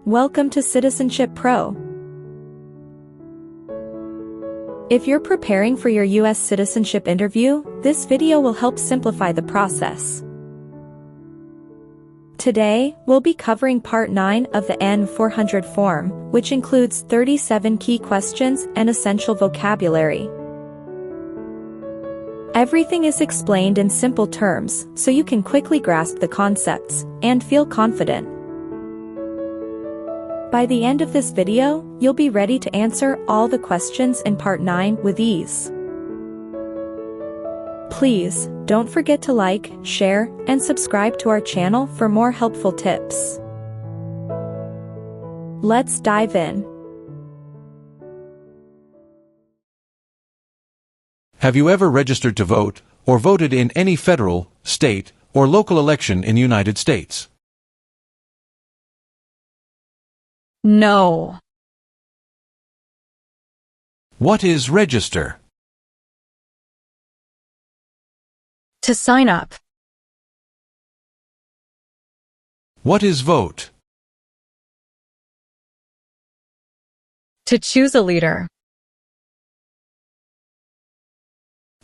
Welcome to Citizenship Pro. If you're preparing for your US citizenship interview, this video will help simplify the process. Today, we'll be covering Part 9 of the N-400 form, which includes 37 key questions and essential vocabulary. Everything is explained in simple terms, so you can quickly grasp the concepts and feel confident. By the end of this video, you'll be ready to answer all the questions in Part 9 with ease. Please, don't forget to like, share, and subscribe to our channel for more helpful tips. Let's dive in. Have you ever registered to vote, or voted in any federal, state, or local election in the United States? No. What is register? To sign up. What is vote? To choose a leader.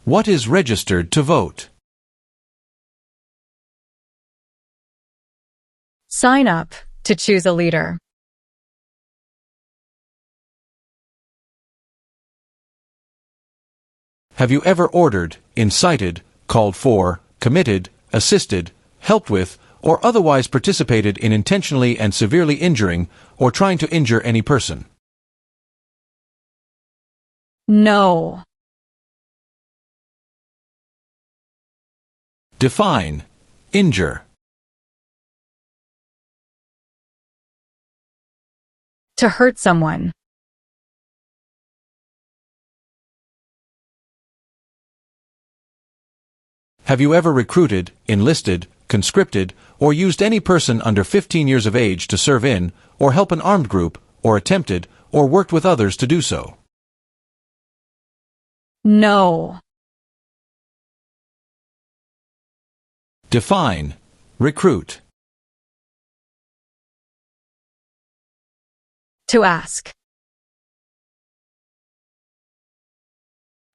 What is registered to vote? Sign up to choose a leader. Have you ever ordered, incited, called for, committed, assisted, helped with, or otherwise participated in intentionally and severely injuring or trying to injure any person? No. Define injure. To hurt someone. Have you ever recruited, enlisted, conscripted, or used any person under 15 years of age to serve in, or help an armed group, or attempted, or worked with others to do so? No. Define recruit. To ask.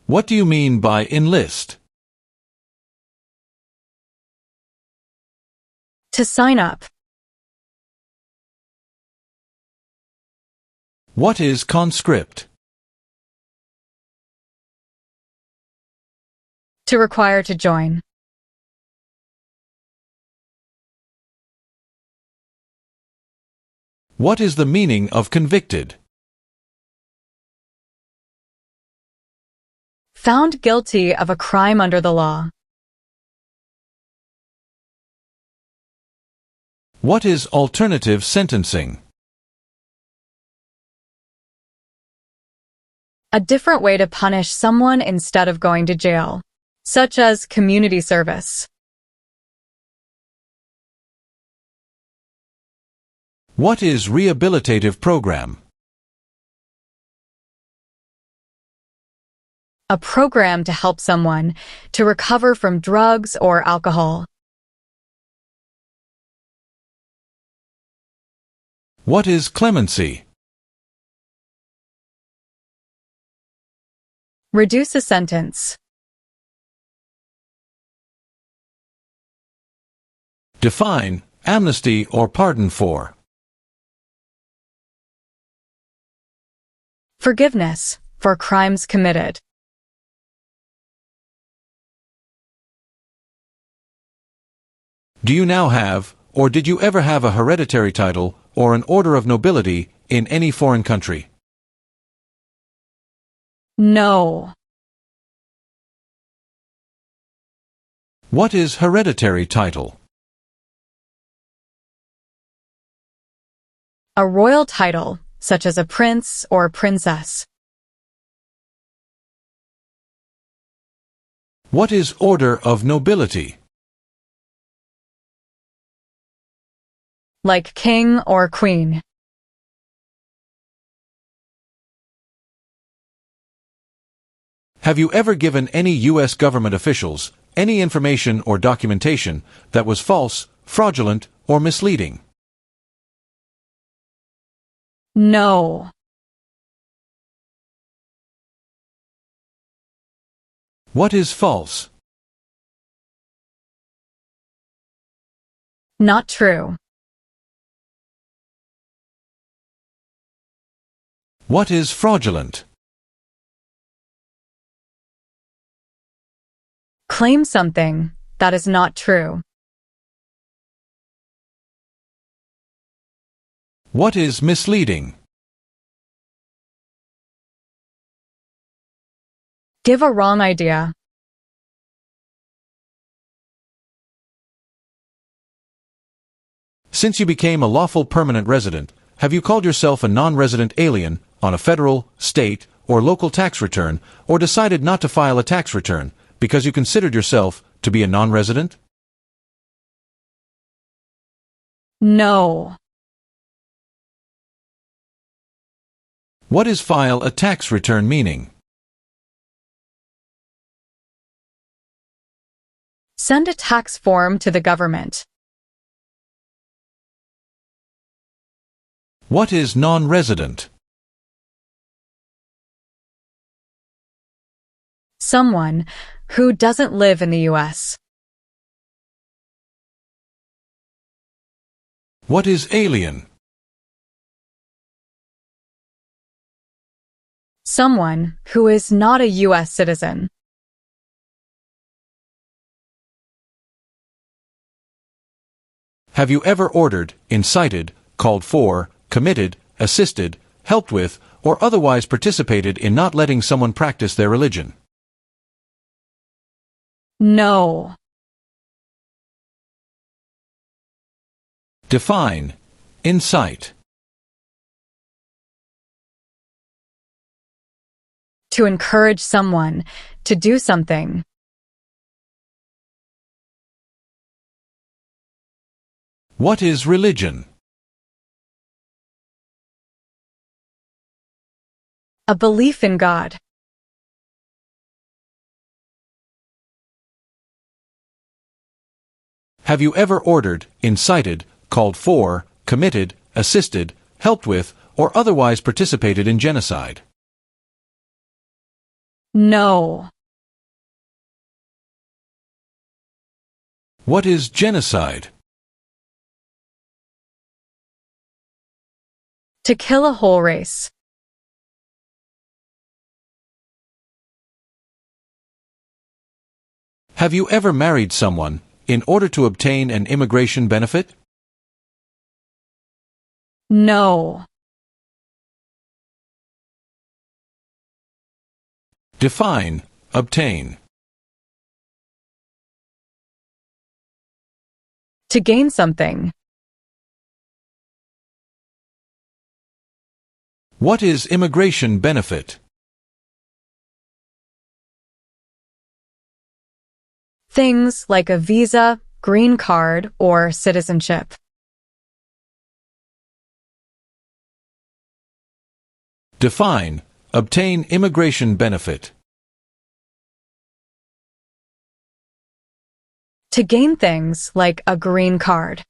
What do you mean by enlist? To sign up. What is conscript? To require to join. What is the meaning of convicted? Found guilty of a crime under the law. What is alternative sentencing? A different way to punish someone instead of going to jail, such as community service. What is rehabilitative program? A program to help someone to recover from drugs or alcohol. What is clemency? Reduce a sentence. Define amnesty or pardon for. Forgiveness for crimes committed. Do you now have, or did you ever have a hereditary title or an order of nobility in any foreign country? No. What is hereditary title? A royal title, such as a prince or princess. What is order of nobility? Like king or queen. Have you ever given any U.S. government officials any information or documentation that was false, fraudulent, or misleading? No. What is false? Not true. What is fraudulent? Claim something that is not true. What is misleading? Give a wrong idea. Since you became a lawful permanent resident, have you called yourself a non-resident alien on a federal, state, or local tax return, or decided not to file a tax return because you considered yourself to be a non-resident? No. What is file a tax return meaning? Send a tax form to the government. What is non-resident? Someone who doesn't live in the U.S. What is alien? Someone who is not a U.S. citizen. Have you ever ordered, incited, called for, committed, assisted, helped with, or otherwise participated in not letting someone practice their religion? No. Define. Incite. To encourage someone to do something. What is religion? A belief in God. Have you ever ordered, incited, called for, committed, assisted, helped with, or otherwise participated in genocide? No. What is genocide? To kill a whole race. Have you ever married someone in order to obtain an immigration benefit? No. Define. Obtain. To gain something. What is immigration benefit? Things like a visa, green card, or citizenship. Define. Obtain immigration benefit. To gain things like a green card.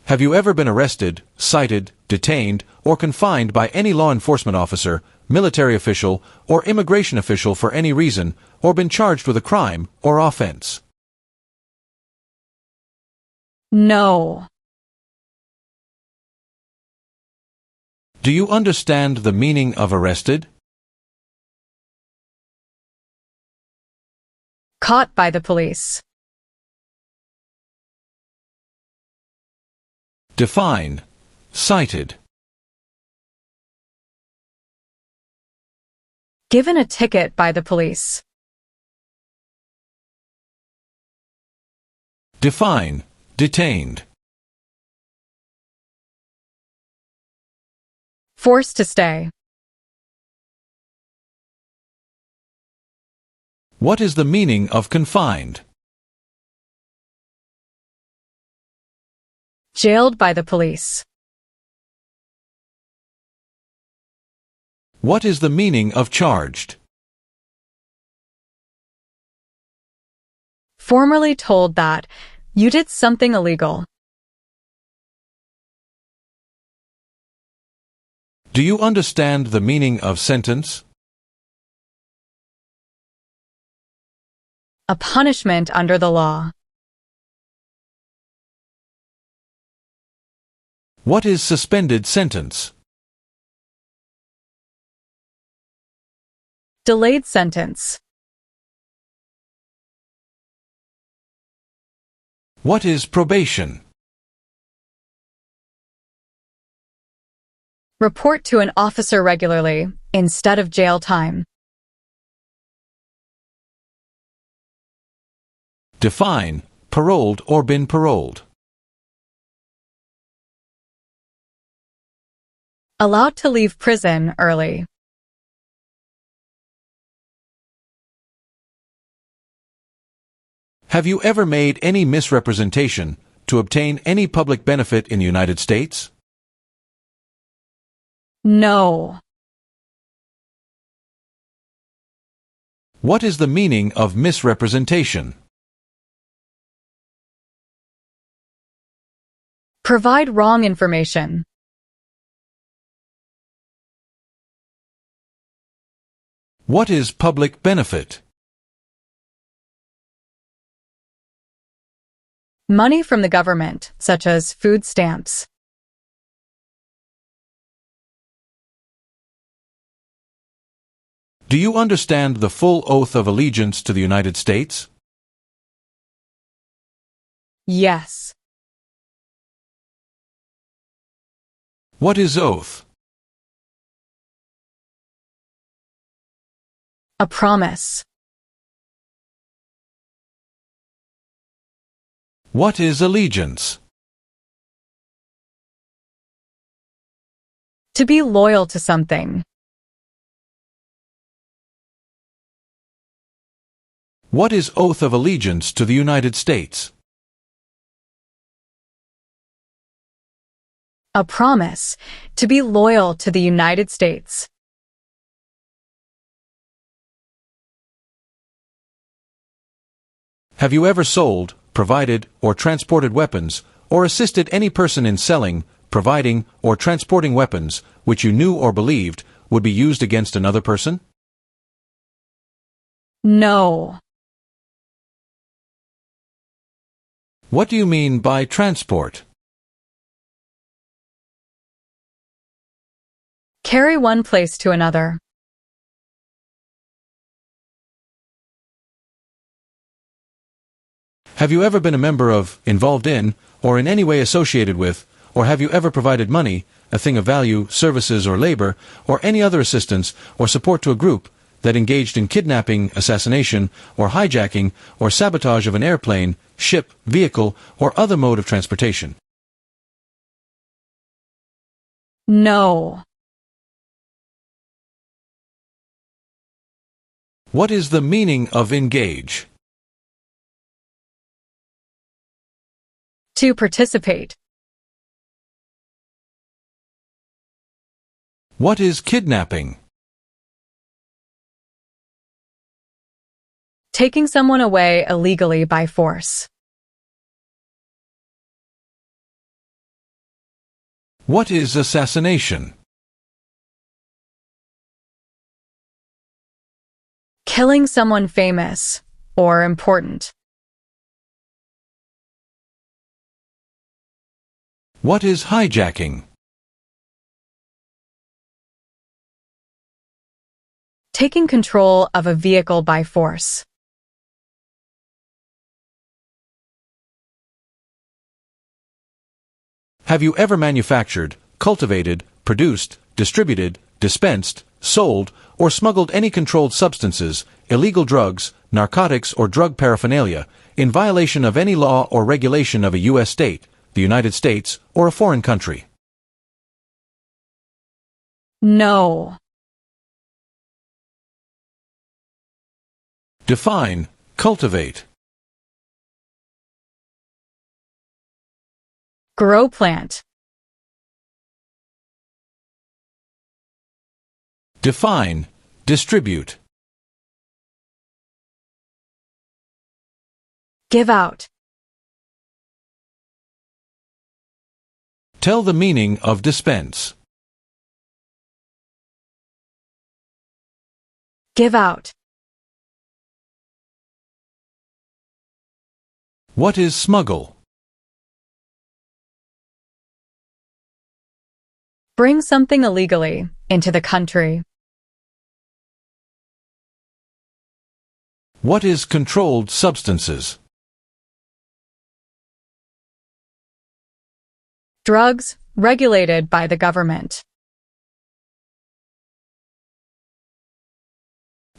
Have you ever been arrested, cited, detained, or confined by any law enforcement officer, military official, or immigration official for any reason, or been charged with a crime or offense? No. Do you understand the meaning of arrested? Caught by the police. Define. Cited. Given a ticket by the police. Define. Detained. Forced to stay. What is the meaning of confined? Jailed by the police. What is the meaning of charged? Formerly told that You did something illegal. Do you understand the meaning of sentence? A punishment under the law. What is suspended sentence? Delayed sentence. What is probation? Report to an officer regularly, instead of jail time. Define paroled or been paroled. Allowed to leave prison early. Have you ever made any misrepresentation to obtain any public benefit in the United States? No. What is the meaning of misrepresentation? Provide wrong information. What is public benefit? Money from the government, such as food stamps. Do you understand the full oath of allegiance to the United States? Yes. What is oath? A promise. What is allegiance? To be loyal to something. What is oath of allegiance to the United States? A promise to be loyal to the United States. Have you ever sold, provided, or transported weapons, or assisted any person in selling, providing, or transporting weapons which you knew or believed would be used against another person? No. What do you mean by transport? Carry one place to another. Have you ever been a member of, involved in, or in any way associated with, or have you ever provided money, a thing of value, services or labor, or any other assistance or support to a group that engaged in kidnapping, assassination, or hijacking, or sabotage of an airplane, ship, vehicle, or other mode of transportation? No. What is the meaning of engage? To participate. What is kidnapping? Taking someone away illegally by force. What is assassination? Killing someone famous or important. What is hijacking? Taking control of a vehicle by force. Have you ever manufactured, cultivated, produced, distributed, dispensed, sold, or smuggled any controlled substances, illegal drugs, narcotics, or drug paraphernalia in violation of any law or regulation of a U.S. state, the United States, or a foreign country? No. Define cultivate. Grow plant. Define distribute. Give out. Tell the meaning of dispense. Give out. What is smuggle? Bring something illegally into the country. What is controlled substances? Drugs regulated by the government.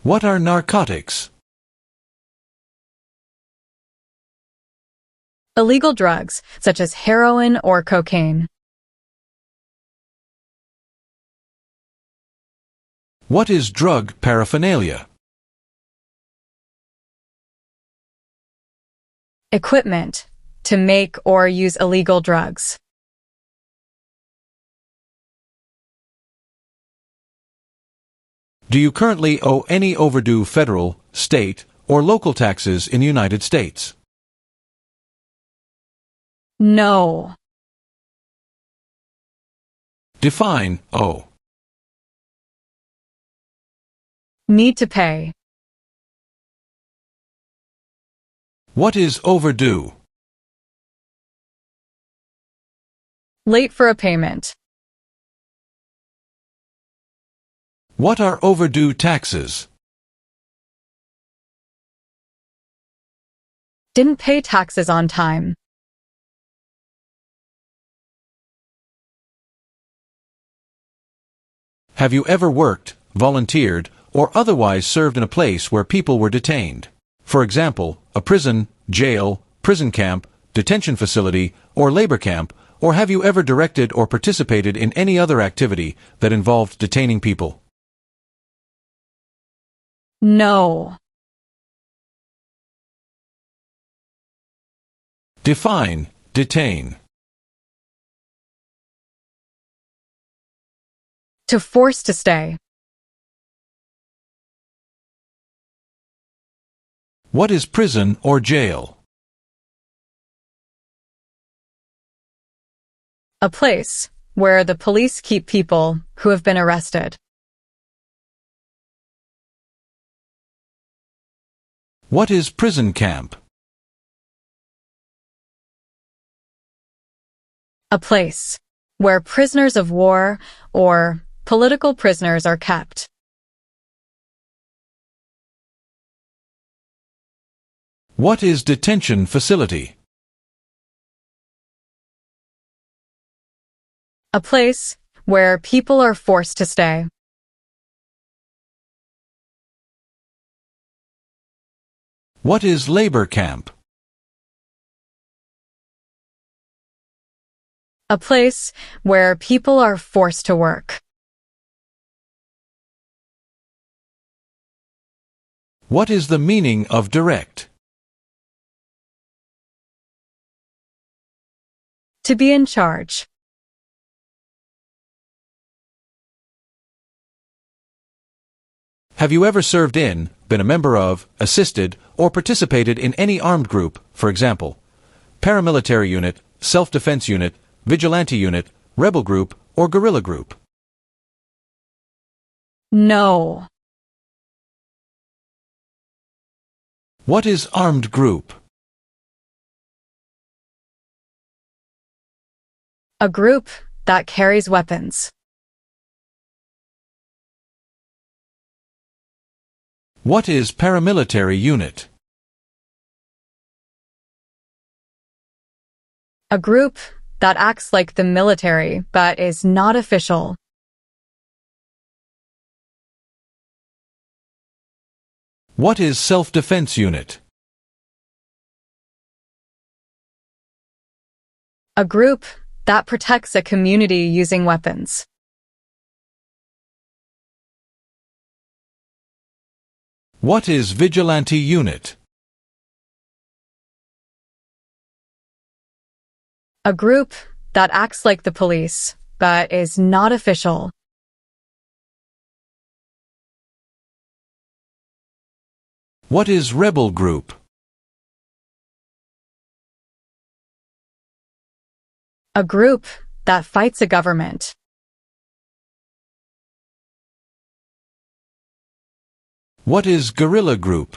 What are narcotics? Illegal drugs, such as heroin or cocaine. What is drug paraphernalia? Equipment to make or use illegal drugs. Do you currently owe any overdue federal, state, or local taxes in the United States? No. Define owe. Need to pay. What is overdue? Late for a payment. What are overdue taxes? Didn't pay taxes on time. Have you ever worked, volunteered, or otherwise served in a place where people were detained? For example, a prison, jail, prison camp, detention facility, or labor camp, or have you ever directed or participated in any other activity that involved detaining people? No. Define detain. To force to stay. What is prison or jail? A place where the police keep people who have been arrested. What is prison camp? A place where prisoners of war or political prisoners are kept. What is detention facility? A place where people are forced to stay. What is labor camp? A place where people are forced to work. What is the meaning of direct? To be in charge. Have you ever served in, been a member of, assisted, or participated in any armed group, for example, paramilitary unit, self-defense unit, vigilante unit, rebel group, or guerrilla group? No. What is armed group? A group that carries weapons. What is paramilitary unit? A group that acts like the military but is not official. What is self-defense unit? A group that protects a community using weapons. What is vigilante unit? A group that acts like the police but is not official. What is rebel group? A group that fights a government. What is guerrilla group?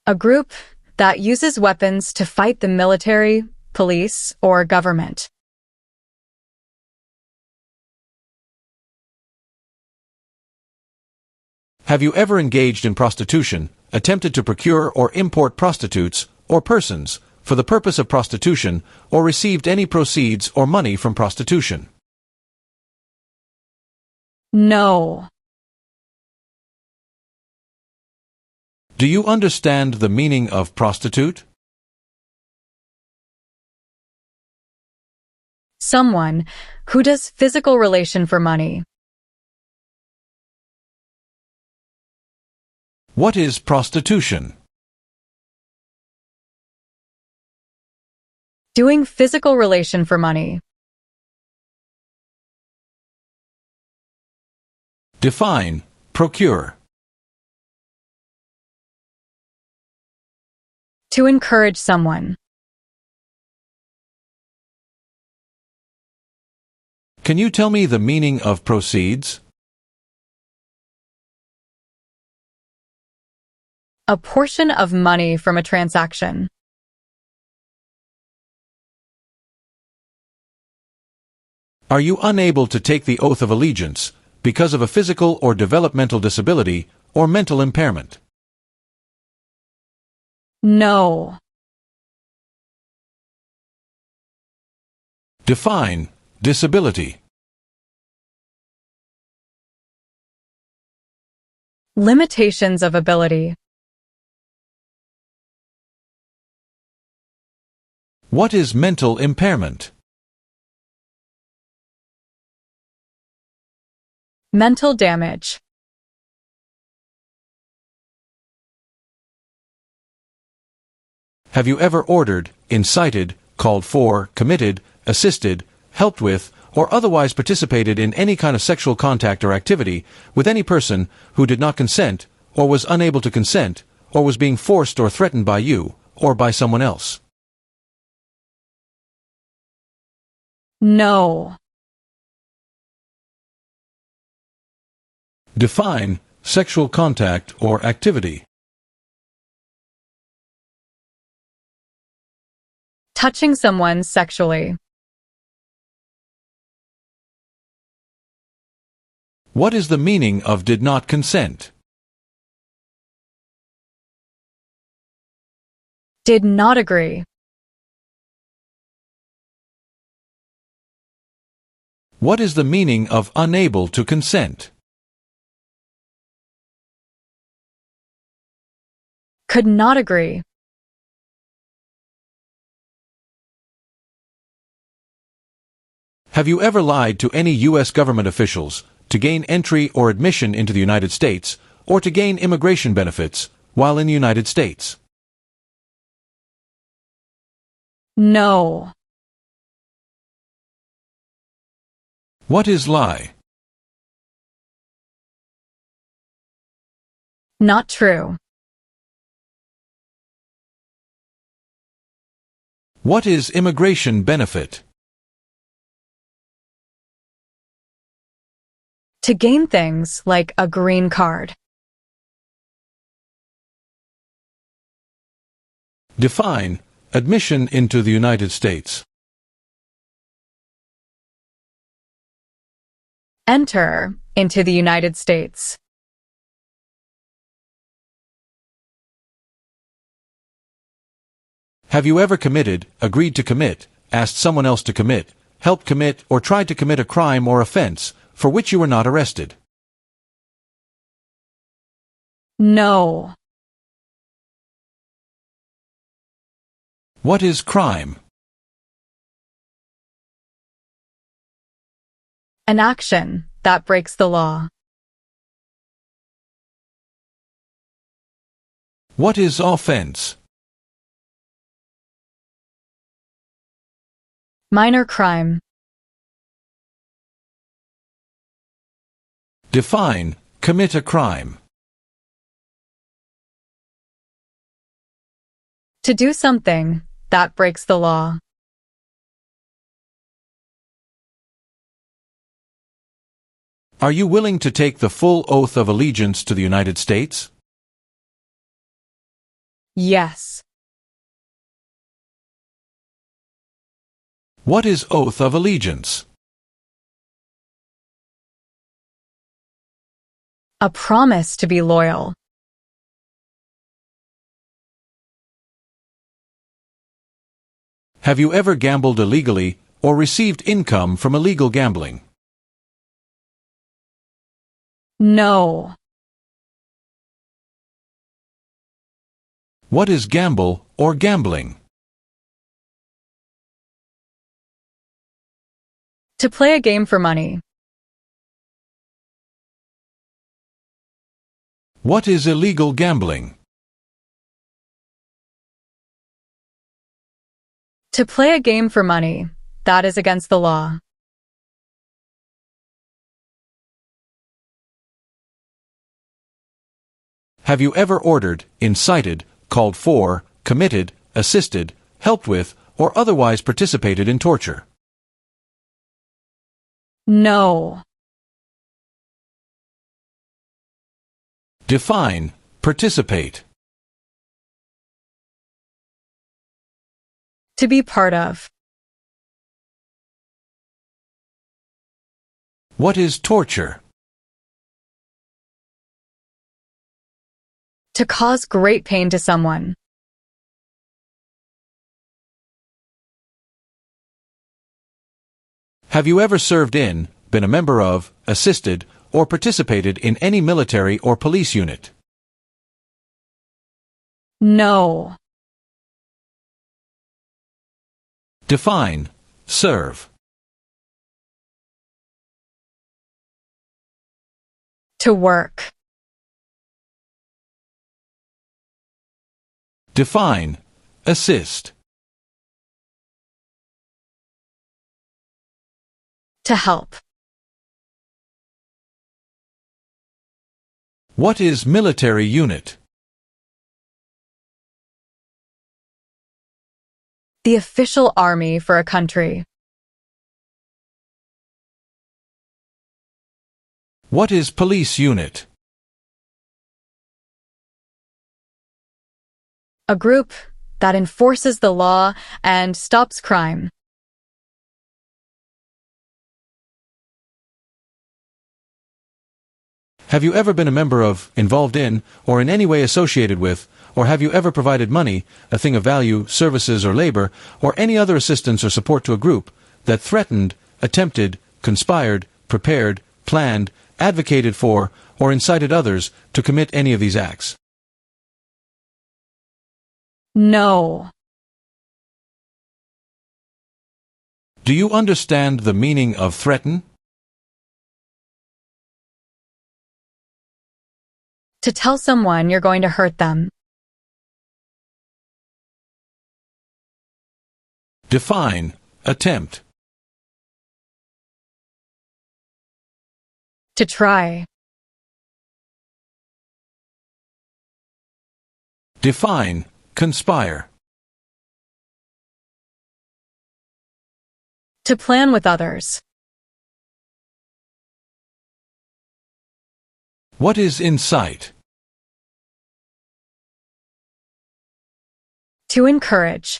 A group that uses weapons to fight the military, police, or government. Have you ever engaged in prostitution, attempted to procure or import prostitutes, or persons, for the purpose of prostitution, or received any proceeds or money from prostitution? No. Do you understand the meaning of prostitute? Someone who does physical relation for money. What is prostitution? Doing physical relation for money. Define procure. To encourage someone. Can you tell me the meaning of proceeds? A portion of money from a transaction. Are you unable to take the oath of allegiance because of a physical or developmental disability or mental impairment? No. Define disability. Limitations of ability. What is mental impairment? Mental damage. Have you ever ordered, incited, called for, committed, assisted, helped with, or otherwise participated in any kind of sexual contact or activity with any person who did not consent, or was unable to consent, or was being forced or threatened by you, or by someone else? No. Define sexual contact or activity. Touching someone sexually. What is the meaning of did not consent? Did not agree. What is the meaning of unable to consent? Could not agree. Have you ever lied to any U.S. government officials to gain entry or admission into the United States, or to gain immigration benefits while in the United States? No. What is lie? Not true. What is immigration benefit? To gain things like a green card. Define admission into the United States. Enter into the United States. Have you ever committed, agreed to commit, asked someone else to commit, helped commit, or tried to commit a crime or offense for which you were not arrested? No. What is crime? An action that breaks the law. What is offense? Minor crime. Define commit a crime. To do something that breaks the law. Are you willing to take the full oath of allegiance to the United States? Yes. What is oath of allegiance? A promise to be loyal. Have you ever gambled illegally or received income from illegal gambling? No. What is gamble or gambling? To play a game for money. What is illegal gambling? To play a game for money, that is against the law. Have you ever ordered, incited, called for, committed, assisted, helped with, or otherwise participated in torture? No. Define, participate. To be part of. What is torture? To cause great pain to someone. Have you ever served in, been a member of, assisted, or participated in any military or police unit? No. Define, serve. To work. Define, assist. To help. What is military unit? The official army for a country. What is police unit? A group that enforces the law and stops crime. Have you ever been a member of, involved in, or in any way associated with, or have you ever provided money, a thing of value, services or labor, or any other assistance or support to a group that threatened, attempted, conspired, prepared, planned, advocated for, or incited others to commit any of these acts? No. Do you understand the meaning of threaten? To tell someone you're going to hurt them. Define, attempt. To try. Define, conspire. To plan with others. What is incite? To encourage.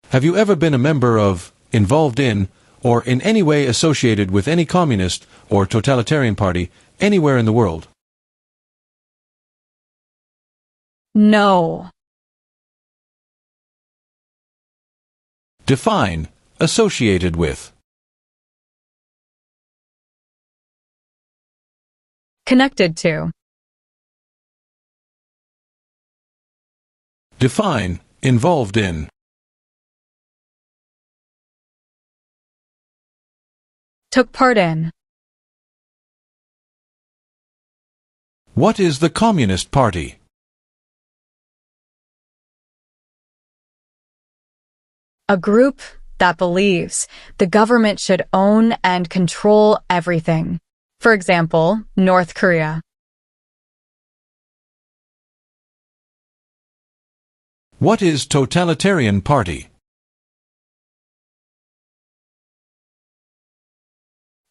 Have you ever been a member of, involved in, or in any way associated with any communist or totalitarian party anywhere in the world? No. Define, associated with. Connected to. Define, involved in. Took part in. What is the Communist Party? A group that believes the government should own and control everything. For example, North Korea. What is totalitarian party?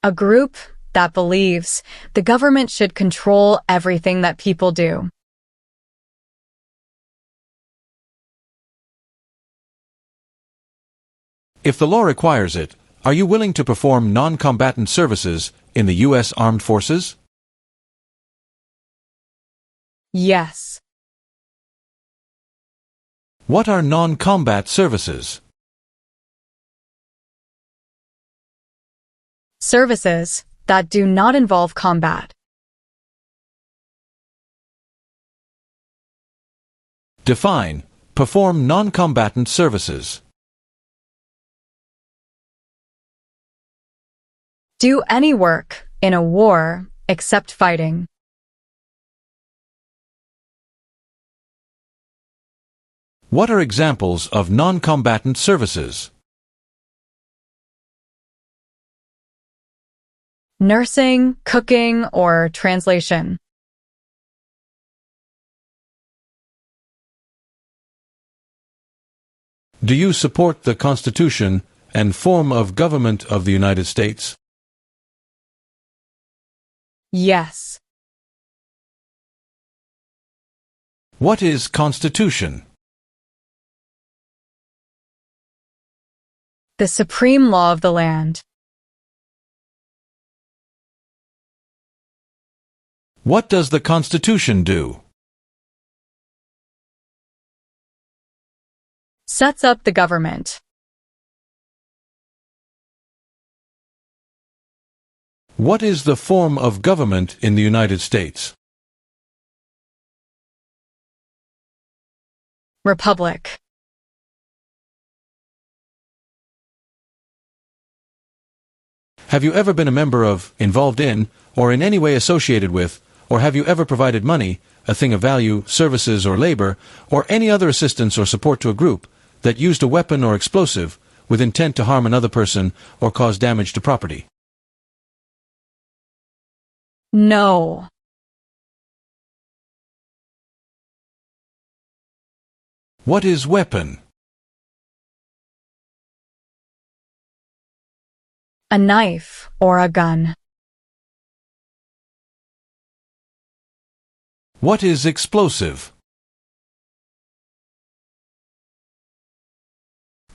A group that believes the government should control everything that people do. If the law requires it, are you willing to perform non-combatant services in the U.S. Armed Forces? Yes. What are non-combat services? Services that do not involve combat. Define. Perform non-combatant services. Do any work in a war except fighting. What are examples of non-combatant services? Nursing, cooking, or translation. Do you support the Constitution and form of government of the United States? Yes. What is Constitution? The supreme law of the land. What does the Constitution do? Sets up the government. What is the form of government in the United States? Republic. Have you ever been a member of, involved in, or in any way associated with, or have you ever provided money, a thing of value, services or labor, or any other assistance or support to a group that used a weapon or explosive with intent to harm another person or cause damage to property? No. What is weapon? A knife or a gun. What is explosive?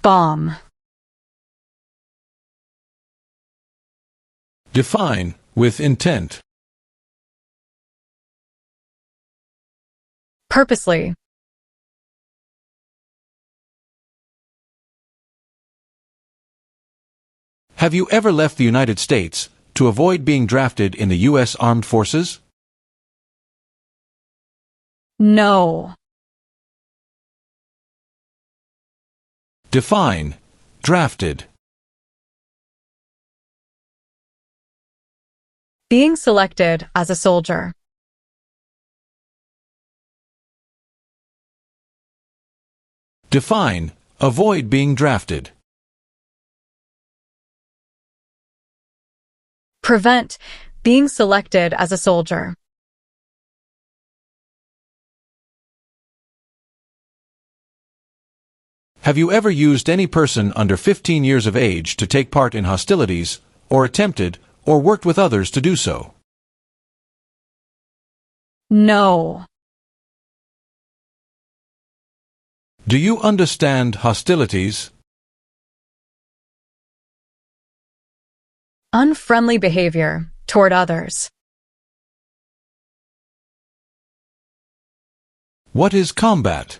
Bomb. Define, with intent. Purposely. Have you ever left the United States to avoid being drafted in the U.S. Armed Forces? No. Define, drafted. Being selected as a soldier. Define, avoid being drafted. Prevent being selected as a soldier. Have you ever used any person under 15 years of age to take part in hostilities, or attempted, or worked with others to do so? No. Do you understand hostilities? Unfriendly behavior toward others. What is combat?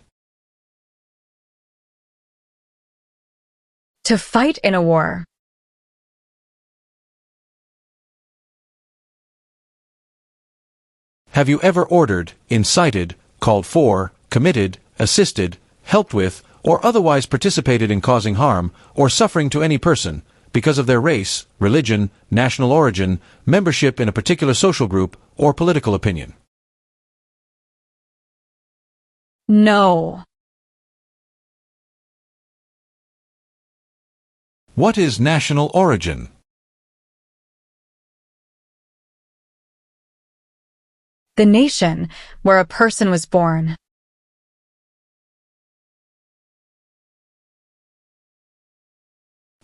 To fight in a war. Have you ever ordered, incited, called for, committed, assisted, helped with, or otherwise participated in causing harm or suffering to any person because of their race, religion, national origin, membership in a particular social group, or political opinion? No. What is national origin? The nation where a person was born.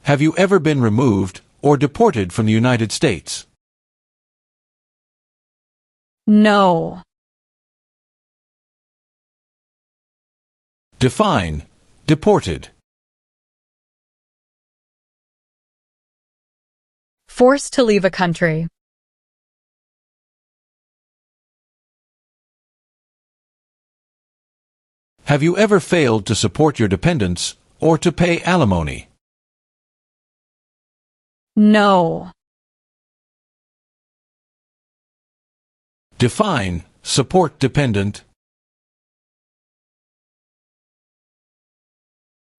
Have you ever been removed or deported from the United States? No. Define deported. Forced to leave a country. Have you ever failed to support your dependents or to pay alimony? No. Define support dependent.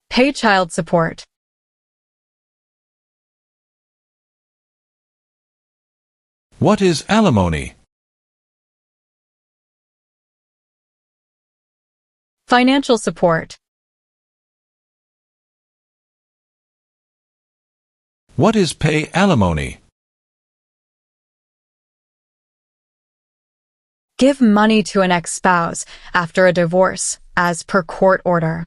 Pay child support. What is alimony? Financial support. What is pay alimony? Give money to an ex-spouse after a divorce, as per court order.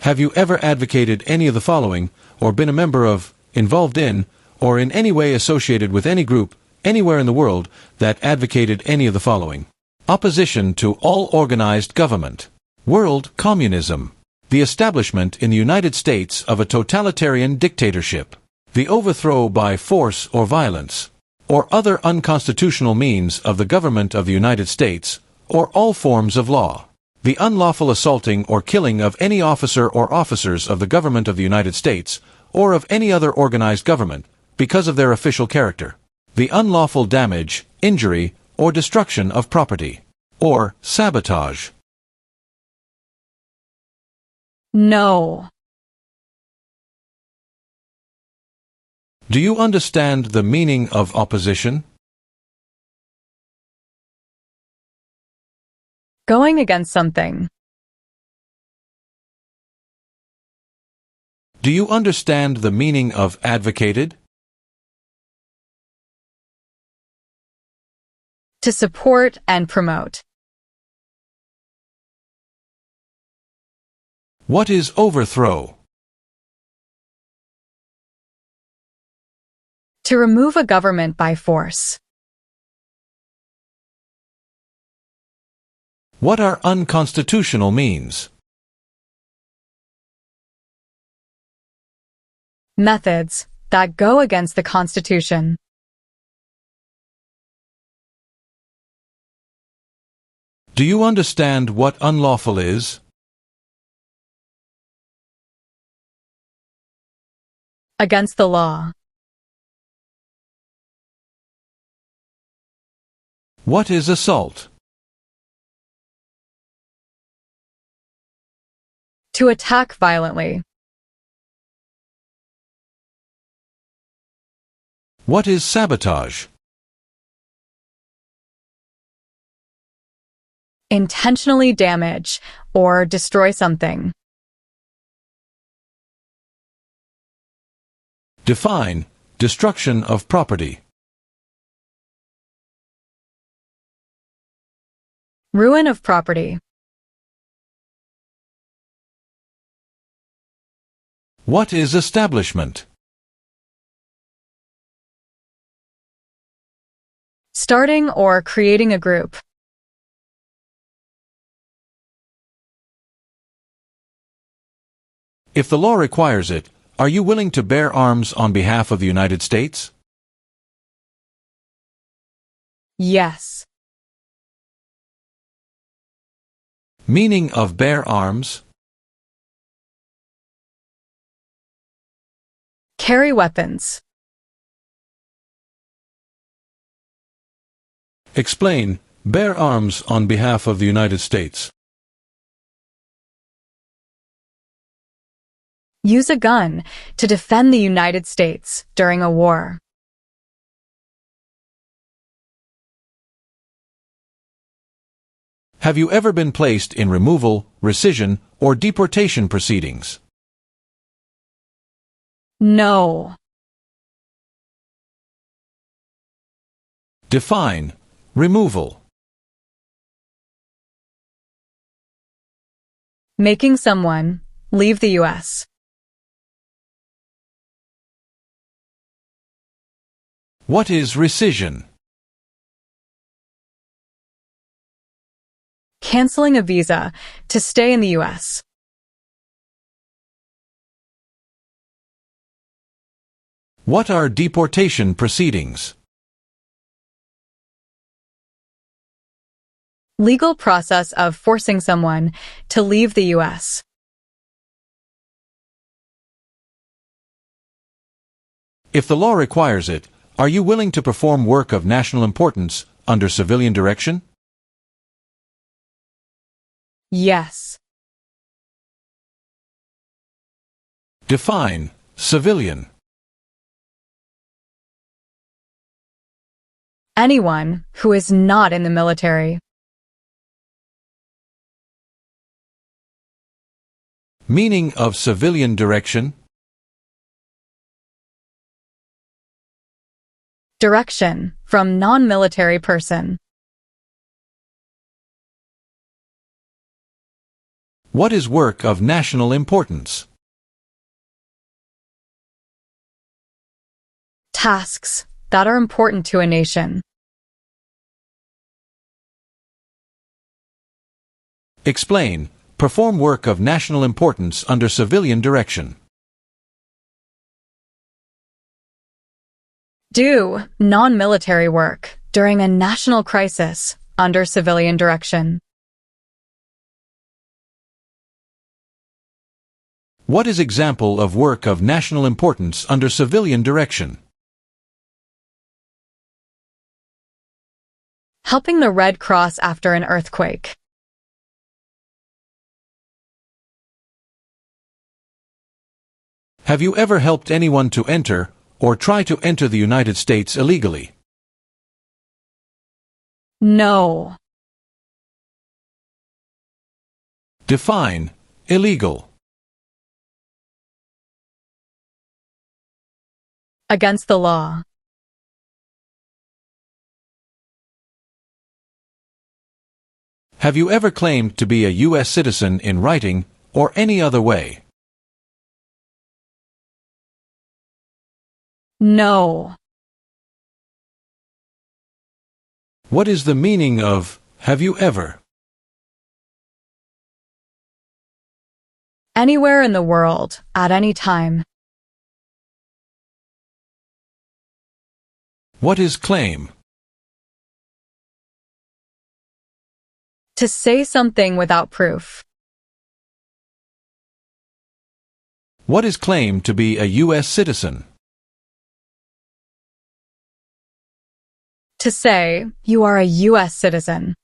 Have you ever advocated any of the following, or been a member of, involved in, or in any way associated with any group, anywhere in the world, that advocated any of the following? Opposition to all organized government. World communism. The establishment in the United States of a totalitarian dictatorship. The overthrow by force or violence, or other unconstitutional means of the government of the United States, or all forms of law. The unlawful assaulting or killing of any officer or officers of the government of the United States, or of any other organized government, because of their official character. The unlawful damage, injury, or destruction of property, or sabotage. No. Do you understand the meaning of opposition? Going against something. Do you understand the meaning of advocated? To support and promote. What is overthrow? To remove a government by force. What are unconstitutional means? Methods that go against the Constitution. Do you understand what unlawful is? Against the law. What is assault? To attack violently. What is sabotage? Intentionally damage or destroy something. Define destruction of property. Ruin of property. What is establishment? Starting or creating a group. If the law requires it, are you willing to bear arms on behalf of the United States? Yes. Meaning of bear arms? Carry weapons. Explain bear arms on behalf of the United States. Use a gun to defend the United States during a war. Have you ever been placed in removal, rescission, or deportation proceedings? No. Define removal. Making someone leave the US. What is rescission? Canceling a visa to stay in the US. What are deportation proceedings? Legal process of forcing someone to leave the US. If the law requires it, are you willing to perform work of national importance under civilian direction? Yes. Define civilian. Anyone who is not in the military. Meaning of civilian direction? Direction from non-military person. What is work of national importance? Tasks that are important to a nation. Explain. Perform work of national importance under civilian direction. Do non-military work during a national crisis under civilian direction. What is example of work of national importance under civilian direction? Helping the Red Cross after an earthquake. Have you ever helped anyone to enter or try to enter the United States illegally? No. Define illegal. Against the law. Have you ever claimed to be a U.S. citizen in writing or any other way? No. What is the meaning of have you ever? Anywhere in the world, at any time. What is claim? To say something without proof. What is claimed to be a U.S. citizen? To say you are a US citizen.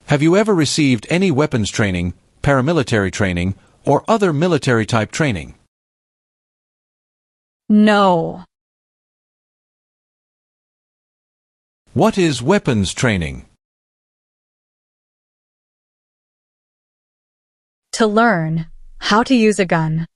Have you ever received any weapons training, paramilitary training, or other military-type training? No. What is weapons training? To learn how to use a gun.